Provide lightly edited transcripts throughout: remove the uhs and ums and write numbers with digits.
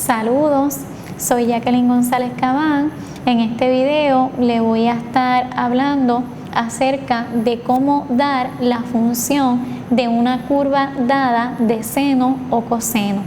Saludos, soy Jacqueline González Cabán. En este video le voy a estar hablando acerca de cómo dar la función de una curva dada de seno o coseno.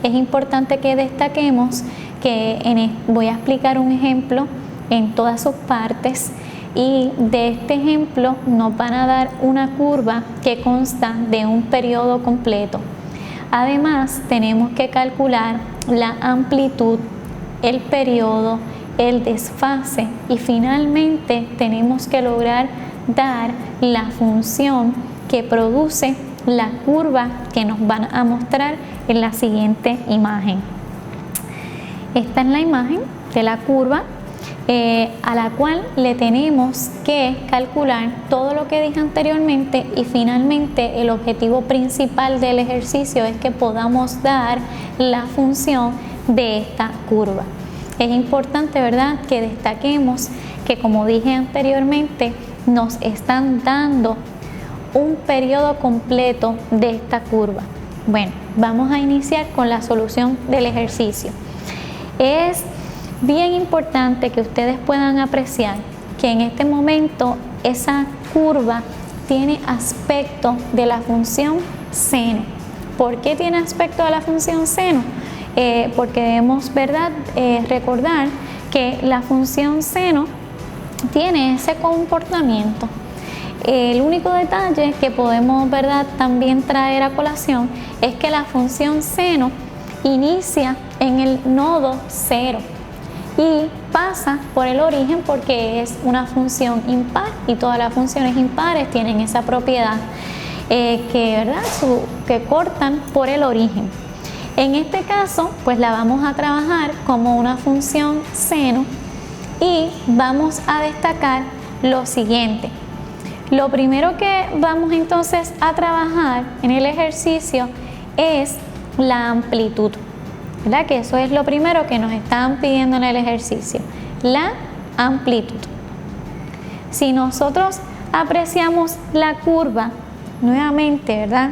Es importante que destaquemos que voy a explicar un ejemplo en todas sus partes y de este ejemplo nos van a dar una curva que consta de un periodo completo. Además, tenemos que calcular la amplitud, el periodo, el desfase y finalmente tenemos que lograr dar la función que produce la curva que nos van a mostrar en la siguiente imagen. Esta es la imagen de la curva a la cual le tenemos que calcular todo lo que dije anteriormente y finalmente el objetivo principal del ejercicio es que podamos dar la función de esta curva. Es importante, ¿verdad?, que destaquemos que, como dije anteriormente, nos están dando un periodo completo de esta curva. Bueno, vamos a iniciar con la solución del ejercicio. Es bien importante que ustedes puedan apreciar que en este momento esa curva tiene aspecto de la función seno. ¿Por qué tiene aspecto de la función seno? Porque debemos, ¿verdad?, recordar que la función seno tiene ese comportamiento. El único detalle que podemos, ¿verdad?, también traer a colación es que la función seno inicia en el nodo 0 y pasa por el origen porque es una función impar y todas las funciones impares tienen esa propiedad que cortan por el origen. En este caso, pues la vamos a trabajar como una función seno y vamos a destacar lo siguiente. Lo primero que vamos entonces a trabajar en el ejercicio es la amplitud, ¿verdad? Que eso es lo primero que nos están pidiendo en el ejercicio, la amplitud. Si nosotros apreciamos la curva, nuevamente, ¿verdad?,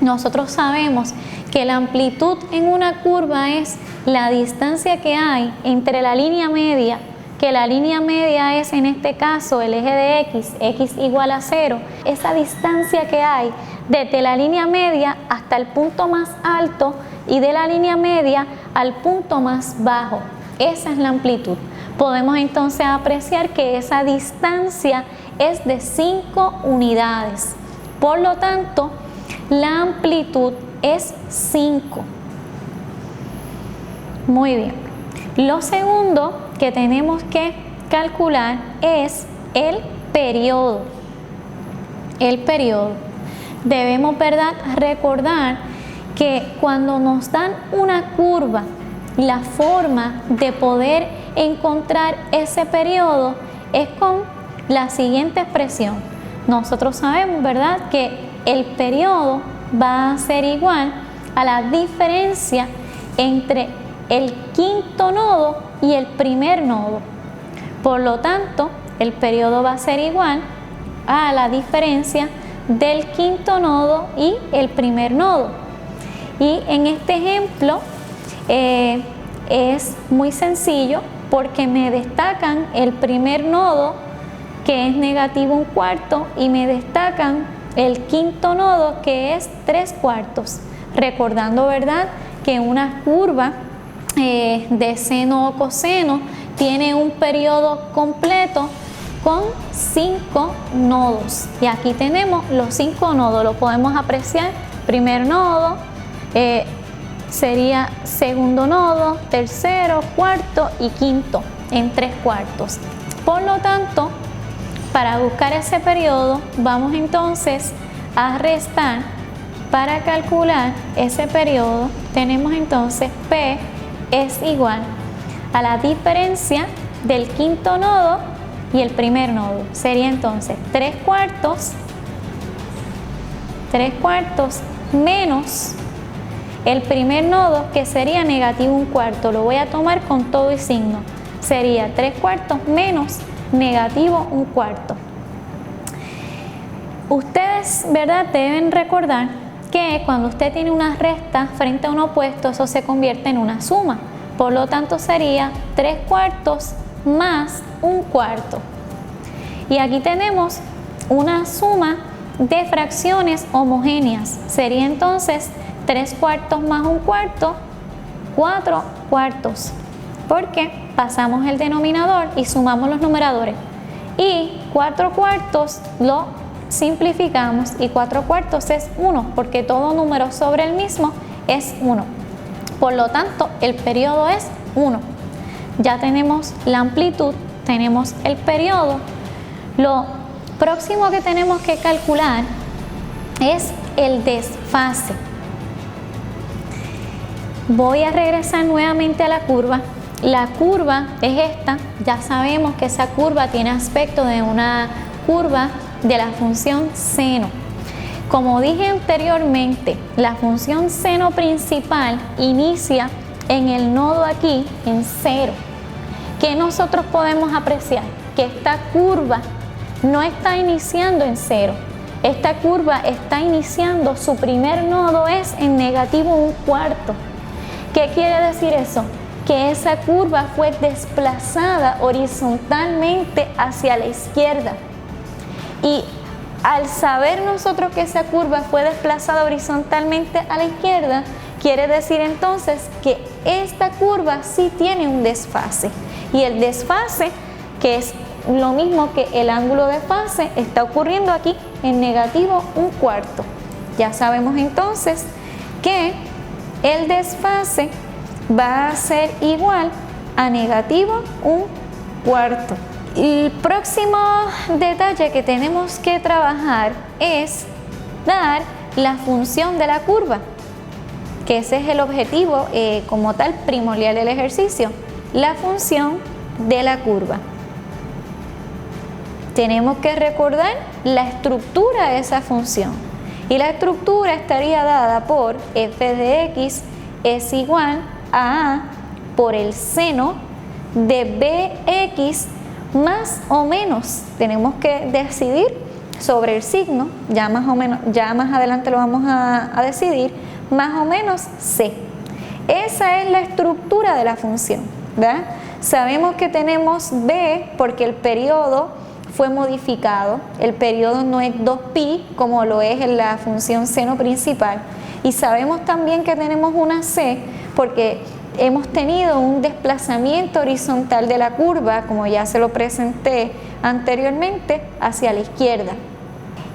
nosotros sabemos que la amplitud en una curva es la distancia que hay entre la línea media, que la línea media es en este caso el eje de x igual a 0, esa distancia que hay desde la línea media hasta el punto más alto y de la línea media al punto más bajo. Esa es la amplitud. Podemos entonces apreciar que esa distancia es de 5 unidades. Por lo tanto, la amplitud es 5. Muy bien. Lo segundo que tenemos que calcular es el periodo. El periodo. Debemos, ¿verdad?, recordar que cuando nos dan una curva, la forma de poder encontrar ese periodo es con la siguiente expresión. Nosotros sabemos, ¿verdad?, que el periodo va a ser igual a la diferencia entre el quinto nodo y el primer nodo. Por lo tanto, el periodo va a ser igual a la diferencia del quinto nodo y el primer nodo. Y en este ejemplo es muy sencillo porque me destacan el primer nodo, que es negativo 1/4, y me destacan el quinto nodo, que es 3/4. Recordando, ¿verdad?, que una curva de seno o coseno tiene un periodo completo con 5 nodos. Y aquí tenemos los 5 nodos, lo podemos apreciar. Primer nodo sería segundo nodo, tercero, cuarto y quinto en 3/4. Por lo tanto, para buscar ese periodo, vamos entonces a restar. Para calcular ese periodo, tenemos entonces P es igual a la diferencia del quinto nodo y el primer nodo. Sería entonces 3/4 menos el primer nodo, que sería negativo 1/4. Lo voy a tomar con todo y signo. Sería 3/4 menos negativo 1/4. Ustedes, ¿verdad?, deben recordar que que cuando usted tiene una resta frente a un opuesto, eso se convierte en una suma. Por lo tanto, sería 3/4 más 1/4. Y aquí tenemos una suma de fracciones homogéneas. Sería entonces 3/4 más 1/4, 4/4. Porque pasamos el denominador y sumamos los numeradores. Y 4/4 lo simplificamos y 4/4 es 1, porque todo número sobre el mismo es 1. Por lo tanto, el periodo es 1. Ya tenemos la amplitud, tenemos el periodo. Lo próximo que tenemos que calcular es el desfase. Voy a regresar nuevamente a la curva. La curva es esta. Ya sabemos que esa curva tiene aspecto de una curva de la función seno. Como dije anteriormente, la función seno principal inicia en el nodo aquí en 0. ¿Qué nosotros podemos apreciar? Que esta curva no está iniciando en 0. Esta curva está iniciando, su primer nodo es en -1/4. ¿Qué quiere decir eso? Que esa curva fue desplazada horizontalmente hacia la izquierda. Y al saber nosotros que esa curva fue desplazada horizontalmente a la izquierda, quiere decir entonces que esta curva sí tiene un desfase. Y el desfase, que es lo mismo que el ángulo de fase, está ocurriendo aquí en -1/4. Ya sabemos entonces que el desfase va a ser igual a -1/4. El próximo detalle que tenemos que trabajar es dar la función de la curva, que ese es el objetivo como tal primordial del ejercicio, la función de la curva. Tenemos que recordar la estructura de esa función, y la estructura estaría dada por f de x es igual a A por el seno de bx más o menos. Tenemos que decidir sobre el signo, ya más adelante lo vamos a decidir, más o menos c. Esa es la estructura de la función, ¿verdad? Sabemos que tenemos b porque el periodo fue modificado. El periodo no es 2pi como lo es en la función seno principal. Y sabemos también que tenemos una c porque hemos tenido un desplazamiento horizontal de la curva, como ya se lo presenté anteriormente, hacia la izquierda.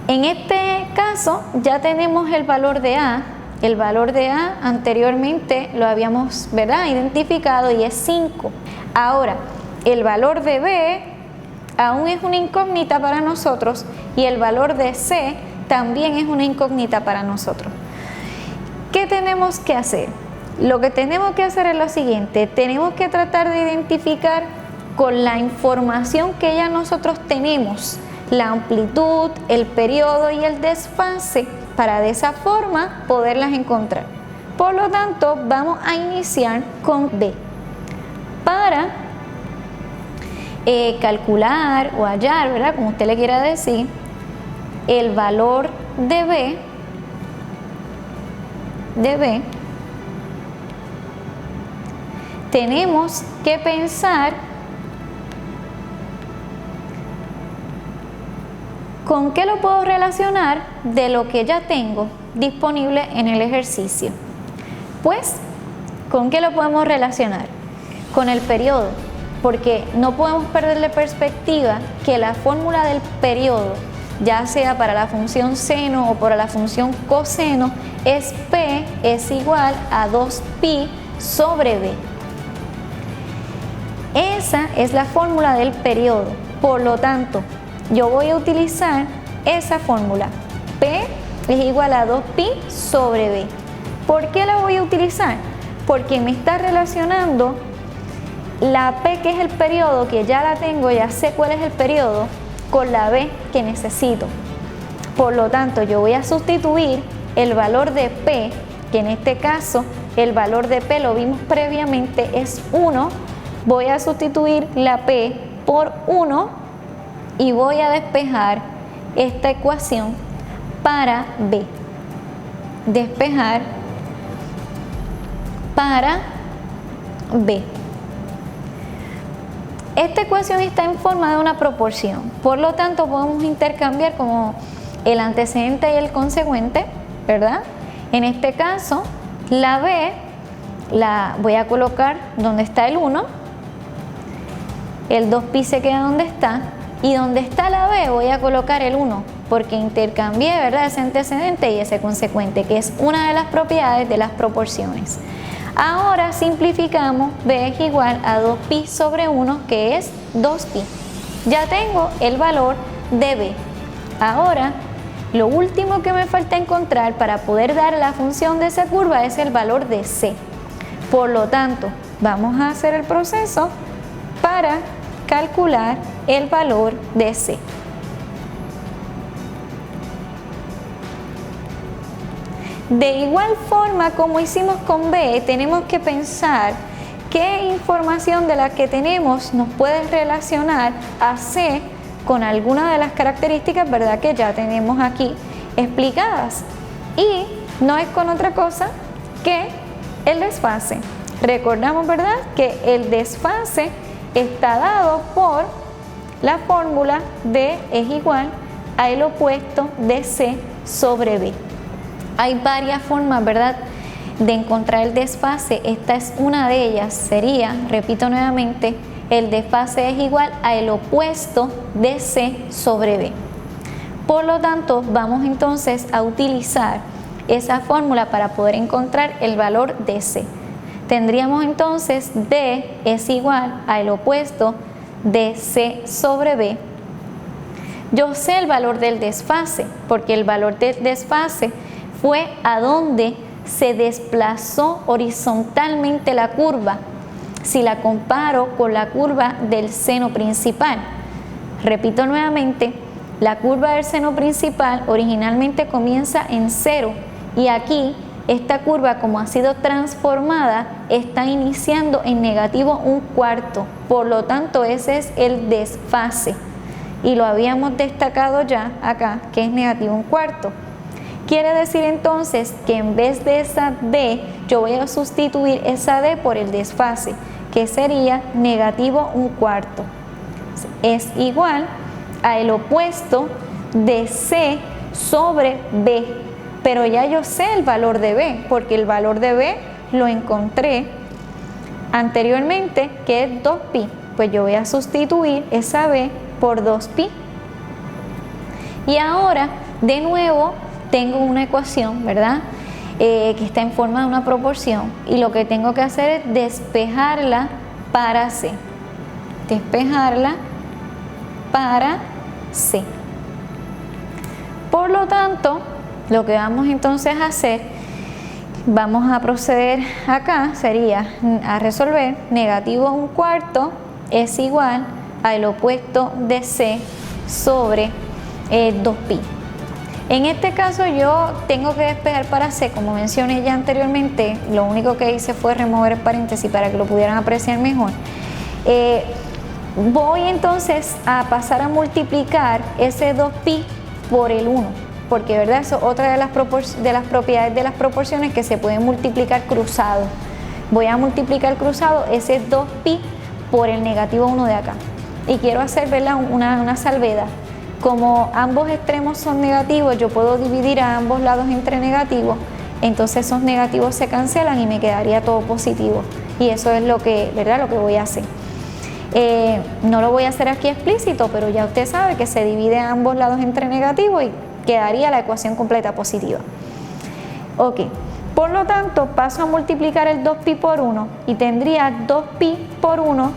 En este caso ya tenemos el valor de A. El valor de A anteriormente lo habíamos, ¿verdad?, identificado y es 5. Ahora, el valor de B aún es una incógnita para nosotros y el valor de C también es una incógnita para nosotros. ¿Qué tenemos que hacer? Lo que tenemos que hacer es lo siguiente: tenemos que tratar de identificar con la información que ya nosotros tenemos la amplitud, el periodo y el desfase, para de esa forma poderlas encontrar. Por lo tanto, vamos a iniciar con B. Para calcular o hallar, ¿verdad?, como usted le quiera decir, el valor de B, tenemos que pensar con qué lo puedo relacionar de lo que ya tengo disponible en el ejercicio. Pues, ¿con qué lo podemos relacionar? Con el periodo, porque no podemos perder de perspectiva que la fórmula del periodo, ya sea para la función seno o para la función coseno, es P es igual a 2pi sobre B. Esa es la fórmula del periodo. Por lo tanto, yo voy a utilizar esa fórmula. P es igual a 2pi sobre B. ¿Por qué la voy a utilizar? Porque me está relacionando la P, que es el periodo, que ya la tengo, ya sé cuál es el periodo, con la B que necesito. Por lo tanto, yo voy a sustituir el valor de P, que en este caso el valor de P lo vimos previamente, es 1. Voy a sustituir la P por 1 y voy a despejar esta ecuación para B. despejar para B. Esta ecuación está en forma de una proporción, por lo tanto podemos intercambiar como el antecedente y el consecuente, ¿verdad? En este caso, la B la voy a colocar donde está el 1, el 2pi se queda donde está, y donde está la B voy a colocar el 1, porque intercambié, ¿verdad?, ese antecedente y ese consecuente, que es una de las propiedades de las proporciones. Ahora simplificamos, B es igual a 2pi sobre 1, que es 2pi. Ya tengo el valor de B. Ahora, lo último que me falta encontrar para poder dar la función de esa curva es el valor de C. Por lo tanto, vamos a hacer el proceso para calcular el valor de C. De igual forma como hicimos con B, tenemos que pensar qué información de la que tenemos nos puede relacionar a C con alguna de las características, ¿verdad?, que ya tenemos aquí explicadas. Y no es con otra cosa que el desfase. Recordamos, ¿verdad?, que el desfase está dado por la fórmula D es igual a el opuesto de C sobre B. Hay varias formas, ¿verdad?, de encontrar el desfase. Esta es una de ellas. Sería, repito nuevamente, el desfase es igual a el opuesto de C sobre B. Por lo tanto, vamos entonces a utilizar esa fórmula para poder encontrar el valor de C. Tendríamos entonces D es igual a el opuesto de C sobre B. Yo sé el valor del desfase, porque el valor del desfase fue a donde se desplazó horizontalmente la curva, si la comparo con la curva del seno principal. Repito nuevamente, la curva del seno principal originalmente comienza en 0 y aquí esta curva, como ha sido transformada, está iniciando en negativo 1/4, por lo tanto ese es el desfase y lo habíamos destacado ya acá, que es negativo 1/4. Quiere decir entonces que en vez de esa D, yo voy a sustituir esa D por el desfase, que sería negativo 1/4. Es igual a el opuesto de C sobre B, pero ya yo sé el valor de B, porque el valor de B lo encontré anteriormente, que es 2pi. Pues yo voy a sustituir esa B por 2pi. Y ahora, de nuevo, tengo una ecuación, ¿verdad?, que está en forma de una proporción, y lo que tengo que hacer es despejarla para C. Despejarla para C. Por lo tanto, lo que vamos entonces a hacer, vamos a proceder acá, sería a resolver negativo 1/4 es igual al opuesto de C sobre 2pi. En este caso yo tengo que despejar para C, como mencioné ya anteriormente, lo único que hice fue remover el paréntesis para que lo pudieran apreciar mejor. Voy entonces a pasar a multiplicar ese 2pi por el 1, porque, ¿verdad?, eso es otra de las propiedades de las proporciones, que se pueden multiplicar cruzado. Voy a multiplicar cruzado ese 2pi por el negativo 1 de acá. Y quiero hacer, ¿verdad?, una salvedad. Como ambos extremos son negativos, yo puedo dividir a ambos lados entre negativos, entonces esos negativos se cancelan y me quedaría todo positivo. Y eso es lo que, ¿verdad?, lo que voy a hacer. No lo voy a hacer aquí explícito, pero ya usted sabe que se divide a ambos lados entre negativos y quedaría la ecuación completa positiva. Ok, por lo tanto paso a multiplicar el 2pi por 1 y tendría 2pi por 1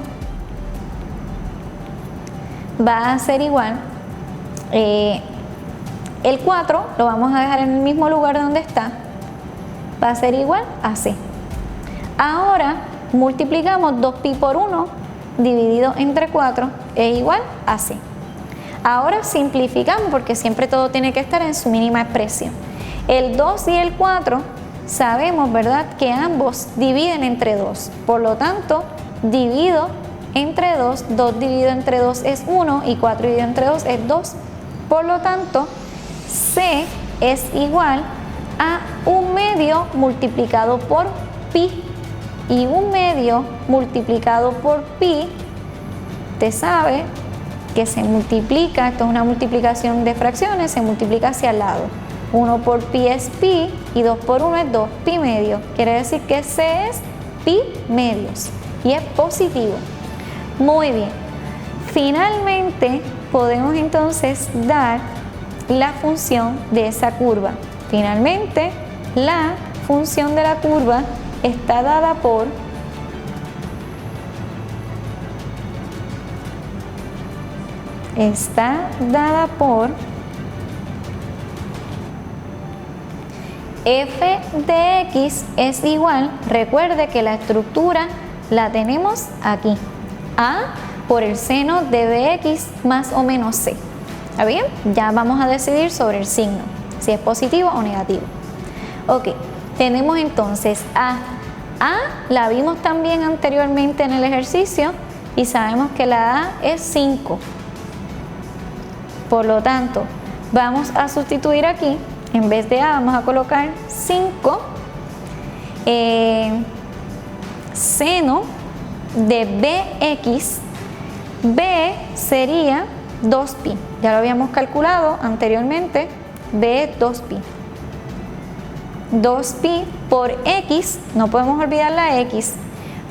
va a ser igual, el 4 lo vamos a dejar en el mismo lugar donde está, va a ser igual a C. Ahora multiplicamos 2pi por 1 dividido entre 4 es igual a C. Ahora simplificamos, porque siempre todo tiene que estar en su mínima expresión. El 2 y el 4 sabemos, ¿verdad?, que ambos dividen entre 2. Por lo tanto, divido entre 2, 2 dividido entre 2 es 1 y 4 dividido entre 2 es 2. Por lo tanto, C es igual a 1/2 multiplicado por pi. Y 1/2 multiplicado por pi, usted sabe que se multiplica, esto es una multiplicación de fracciones, se multiplica hacia el lado. 1 por pi es pi y 2 por 1 es 2 pi medio. Quiere decir que C es pi medios y es positivo. Muy bien. Finalmente podemos entonces dar la función de esa curva. Finalmente la función de la curva está dada por f de x es igual, recuerde que la estructura la tenemos aquí, a por el seno de bx más o menos c. ¿Está bien? Ya vamos a decidir sobre el signo, si es positivo o negativo. Ok, tenemos entonces a la vimos también anteriormente en el ejercicio y sabemos que la a es 5. Por lo tanto, vamos a sustituir aquí, en vez de a vamos a colocar 5 seno de bx. B sería 2pi, ya lo habíamos calculado anteriormente, B es 2pi. 2pi por x, no podemos olvidar la x,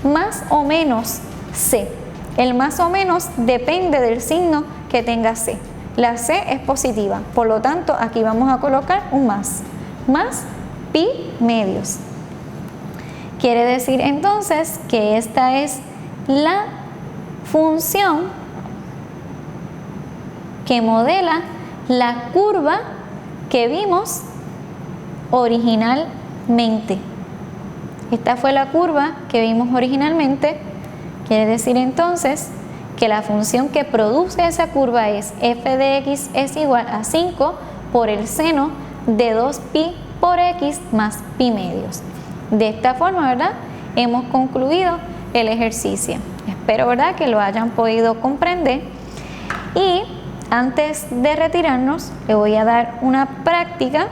más o menos c. El más o menos depende del signo que tenga c. La c es positiva, por lo tanto aquí vamos a colocar un más pi medios. Quiere decir entonces que esta es la función que modela la curva que vimos originalmente. Esta fue la curva que vimos originalmente. Quiere decir entonces que la función que produce esa curva es f de x es igual a 5 por el seno de 2pi por x más pi medios. De esta forma, ¿verdad?, hemos concluido el ejercicio. Espero, ¿verdad?, que lo hayan podido comprender. Y antes de retirarnos, le voy a dar una práctica